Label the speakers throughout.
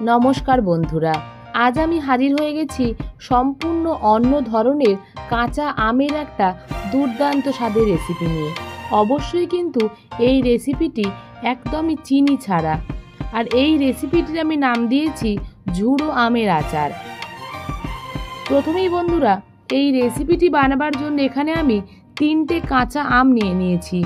Speaker 1: নমস্কার বন্ধুরা, আজ আমি হাজির হয়ে গেছি সম্পূর্ণ অন্য ধরনের কাঁচা আমের একটা দুর্দান্ত স্বাদের রেসিপি নিয়ে। অবশ্যই কিন্তু এই রেসিপিটি একদমই চিনি ছাড়া, আর এই রেসিপিটির আমি নাম দিয়েছি ঝুড়ো আমের আচার। প্রথমেই বন্ধুরা, এই রেসিপিটি বানাবার জন্য এখানে আমি 3টে কাঁচা আম নিয়ে নিয়েছি।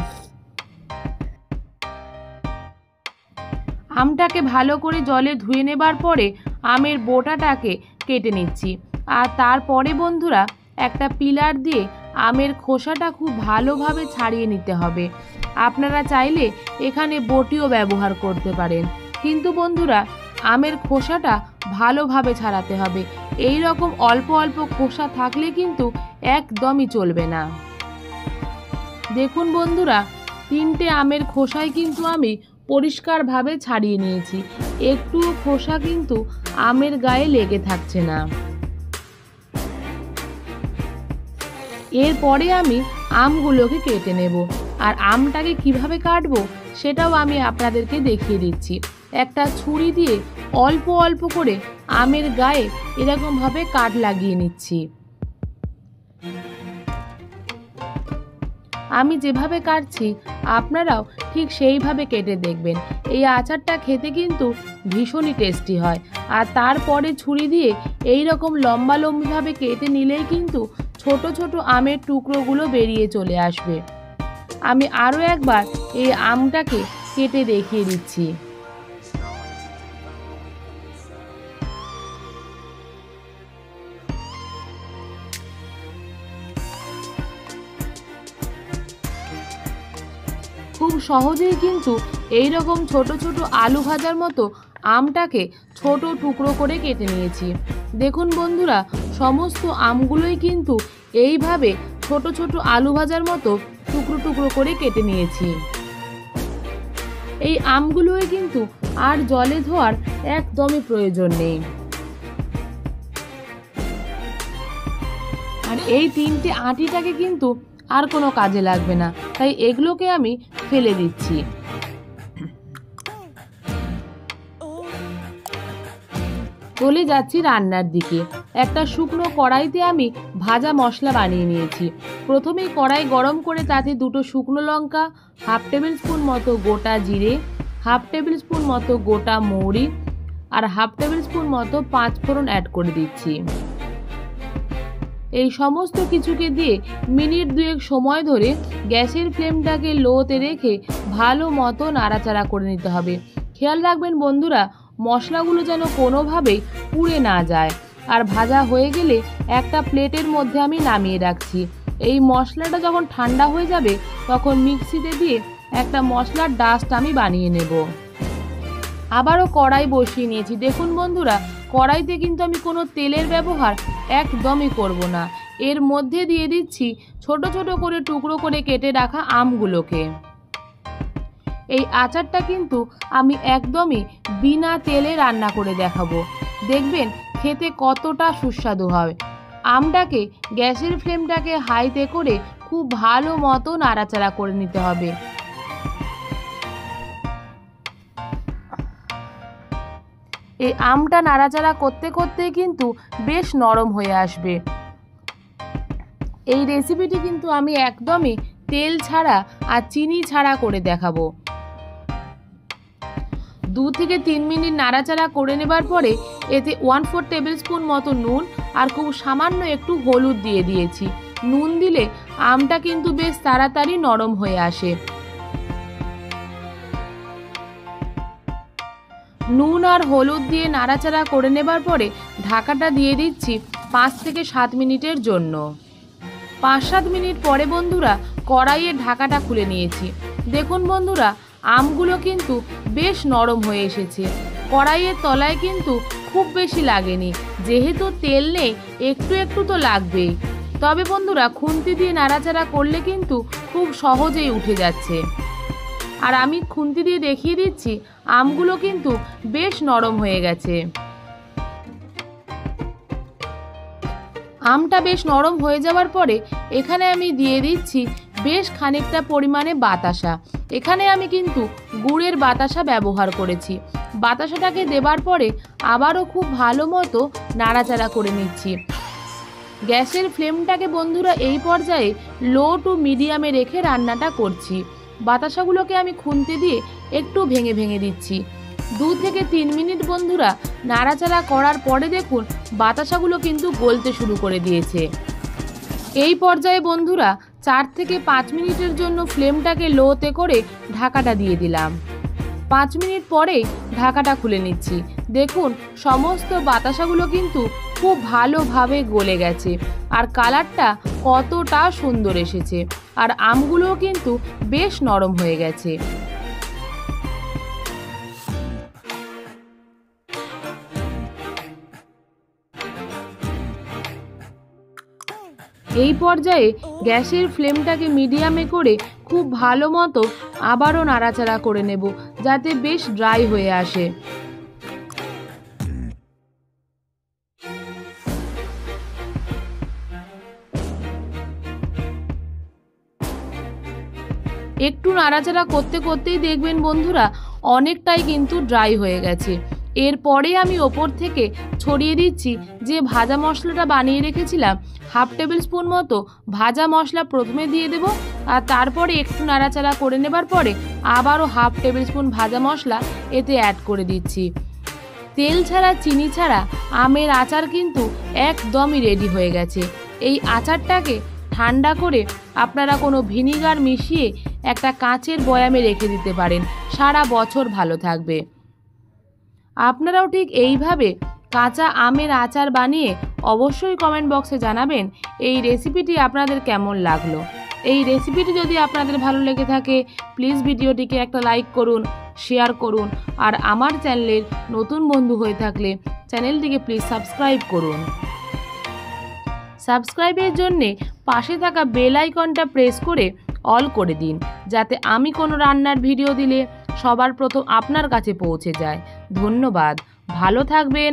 Speaker 1: আমটাকে ভালো করে জলে ধুয়ে নেবার পরে আমের বোটাটাকে কেটে নিচ্ছি। আর তারপরে বন্ধুরা, একটা পিলার দিয়ে আমের খোসাটা খুব ভালোভাবে ছাড়িয়ে নিতে হবে। আপনারা চাইলে এখানে বটিও ব্যবহার করতে পারেন, কিন্তু বন্ধুরা আমের খোসাটা ভালোভাবে ছাড়াতে হবে। এই রকম অল্প অল্প খোসা থাকলে কিন্তু একদমই চলবে না। দেখুন বন্ধুরা, 3টে আমের খোসাই কিন্তু আমি পরিষ্কারভাবে ছাড়িয়ে নিয়েছি। একটুও খোসা কিন্তু আমের গায়ে লেগে থাকছে না। এরপরে আমি আমগুলোকে কেটে নেব, আর আমটাকে কিভাবে কাটবো সেটাও আমি আপনাদেরকে দেখিয়ে দিচ্ছি। একটা ছুরি দিয়ে অল্প অল্প করে আমের গায়ে এরকমভাবে কাট লাগিয়ে নিচ্ছি। আমি যেভাবে কাটছি আপনারাও ঠিক সেইভাবে কেটে দেখবেন। এই আচারটা খেতে কিন্তু ভীষণই টেস্টি হয়। আর তারপরে ছুরি দিয়ে এই রকম লম্বা লম্বিভাবে কেটে নিলেই কিন্তু ছোট ছোট আমের টুকরোগুলো বেরিয়ে চলে আসবে। আমি আরও একবার এই আমটাকে কেটে দেখিয়ে দিচ্ছি। খুব সহজেই কিন্তু এই রকম ছোট ছোট আলু ভাজার মতো আমটাকে ছোট টুকরো করে কেটে নিয়েছি। দেখুন বন্ধুরা, সমস্ত আমগুলোই কিন্তু এইভাবে ছোট ছোট আলু ভাজার মতো টুকরো টুকরো করে কেটে নিয়েছি। এই আমগুলোই কিন্তু আর জলে ধোয়ার একদমই প্রয়োজন নেই। আর এই 3টে আটিটাকে কিন্তু আর কোনো কাজে লাগবে না, তাই এগুলোকে আমি ফেলে দিচ্ছি। চলে যাচ্ছি রান্নার দিকে। একটা শুকনো কড়াইতে আমি ভাজা মশলা বানিয়ে নিয়েছি। প্রথমেই কড়াই গরম করে তাতে 2টো শুকনো লঙ্কা, 1/2 টেবিল স্পুন মতো গোটা জিরে, 1/2 টেবিল স্পুন মতো গোটা মৌরি আর 1/2 টেবিল স্পুন মতো 5 ফোড়ন অ্যাড করে দিচ্ছি। এই সমস্ত কিছুকে দিয়ে মিনিট 2 সময় ধরে গ্যাসের ফ্লেমটাকে লোতে রেখে ভালো মতো নাড়াচাড়া করে নিতে হবে। খেয়াল রাখবেন বন্ধুরা, মশলাগুলো যেন কোনোভাবেই পুড়ে না যায়। আর ভাজা হয়ে গেলে একটা প্লেটের মধ্যে আমি নামিয়ে রাখছি। এই মশলাটা যখন ঠান্ডা হয়ে যাবে তখন মিক্সিতে দিয়ে একটা মশলার ডাস্ট আমি বানিয়ে নেব। আবারও কড়াই বসিয়ে নিয়েছি। দেখুন বন্ধুরা, কড়াইতে কিন্তু আমি কোনো তেলের ব্যবহার একদমই করব না। এর মধ্যে দিয়ে দিচ্ছি ছোট ছোট করে টুকরো করে কেটে রাখা আমগুলোকে। এই আচারটা কিন্তু আমি একদমই বিনা তেলে রান্না করে দেখাবো। দেখবেন খেতে কতটা সুস্বাদু হয়। আমটাকে গ্যাসের ফ্লেমটাকে হাইতে করে খুব ভালো মতো নাড়াচাড়া করে নিতে হবে। এই আমটা নাড়াচাড়া করতে করতে কিন্তু বেশ নরম হয়ে আসবে। এই রেসিপিটি কিন্তু আমি একদমই তেল ছাড়া আর চিনি ছাড়া করে দেখাবো। 2 থেকে 3 মিনিট নাড়াচাড়া করে নেবার পরে এতে 1/4 টেবিল স্পুন মতো নুন আর খুব সামান্য একটু হলুদ দিয়ে দিয়েছি। নুন দিলে আমটা কিন্তু বেশ তাড়াতাড়ি নরম হয়ে আসে। নুন আর হলুদ দিয়ে নাড়াচাড়া করে নেবার পরে ঢাকাটা দিয়ে দিচ্ছি 5 থেকে 7 মিনিটের জন্য। 5-7 মিনিট পরে বন্ধুরা কড়াইয়ের ঢাকাটা খুলে নিয়েছি। দেখুন বন্ধুরা, আমগুলো কিন্তু বেশ নরম হয়ে এসেছে। কড়াইয়ের তলায় কিন্তু খুব বেশি লাগেনি, যেহেতু তেল নেই একটু একটু তো লাগবেই। তবে বন্ধুরা, খুন্তি দিয়ে নাড়াচাড়া করলে কিন্তু খুব সহজেই উঠে যাচ্ছে। আর আমি খুন্তি দিয়ে দেখিয়ে দিচ্ছি আমগুলো কিন্তু বেশ নরম হয়ে গেছে। আমটা বেশ নরম হয়ে যাওয়ার পরে এখানে আমি দিয়ে দিচ্ছি বেশ খানিকটা পরিমাণে বাতাসা। এখানে আমি কিন্তু গুড়ের বাতাসা ব্যবহার করেছি। বাতাসাটাকে দেবার পরে আবারও খুব ভালো মতো নাড়াচাড়া করে নিচ্ছি। গ্যাসের ফ্লেমটাকে বন্ধুরা এই পর্যায়ে লো টু মিডিয়ামে রেখে রান্নাটা করছি। বাতাসাগুলোকে আমি খুন্তি দিয়ে একটু ভেঙে ভেঙে দিচ্ছি। 2 থেকে 3 মিনিট বন্ধুরা নাড়াচাড়া করার পরে দেখুন বাতাসাগুলো কিন্তু গলতে শুরু করে দিয়েছে। এই পর্যায়ে বন্ধুরা 4 থেকে 5 মিনিটের জন্য ফ্লেমটাকে লোতে করে ঢাকাটা দিয়ে দিলাম। 5 মিনিট পরেই ঢাকাটা খুলে নিচ্ছি। দেখুন সমস্ত বাতাসাগুলো কিন্তু খুব ভালোভাবে গলে গেছে আর কালারটা কতটা সুন্দর এসেছে, আর আমগুলোও কিন্তু বেশ নরম হয়ে গেছে। এই পর্যায়ে গ্যাসের ফ্লেমটাকে মিডিয়ামে করে খুব ভালো মতো আবারও নাড়াচাড়া করে নেব যাতে বেশ ড্রাই হয়ে আসে। একটু নাড়াচাড়া করতে করতেই দেখবেন বন্ধুরা অনেকটাই কিন্তু ড্রাই হয়ে গেছে। এরপরে আমি ওপর থেকে ছড়িয়ে দিচ্ছি যে ভাজা মশলাটা বানিয়ে রেখেছিলাম। 1/2 টেবিল স্পুন মতো ভাজা মশলা প্রথমে দিয়ে দেব, আর তারপরে একটু নাড়াচাড়া করে নেবার পরে আবারও 1/2 টেবিল স্পুন ভাজা মশলা এতে অ্যাড করে দিচ্ছি। তেল ছাড়া চিনি ছাড়া আমের আচার কিন্তু একদমই রেডি হয়ে গেছে। এই আচারটাকে ঠান্ডা করে আপনারা কোনো ভিনিগার মিশিয়ে একটা কাঁচের বয়ামে রেখে দিতে পারেন, সারা বছর ভালো থাকবে। আপনারাও ঠিক এইভাবে কাঁচা আমের আচার বানিয়ে অবশ্যই কমেন্ট বক্সে জানাবেন এই রেসিপিটি আপনাদের কেমন লাগলো। এই রেসিপিটি যদি আপনাদের ভালো লেগে থাকে প্লিজ ভিডিওটিকে একটা লাইক করুন, শেয়ার করুন, আর আমার চ্যানেলের নতুন বন্ধু হয়ে থাকলে চ্যানেলটিকে প্লিজ সাবস্ক্রাইব করুন। সাবস্ক্রাইবের জন্যে পাশে থাকা বেল আইকনটা প্রেস করে অল করে দিন, যাতে আমি কোনো রান্নার ভিডিও দিলে সবার প্রথম আপনার কাছে পৌঁছে যায়। ধন্যবাদ, ভালো থাকবেন,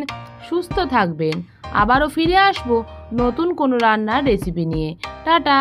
Speaker 1: সুস্থ থাকবেন। আবারও ফিরে আসবো নতুন কোনো রান্নার রেসিপি নিয়ে। টাটা।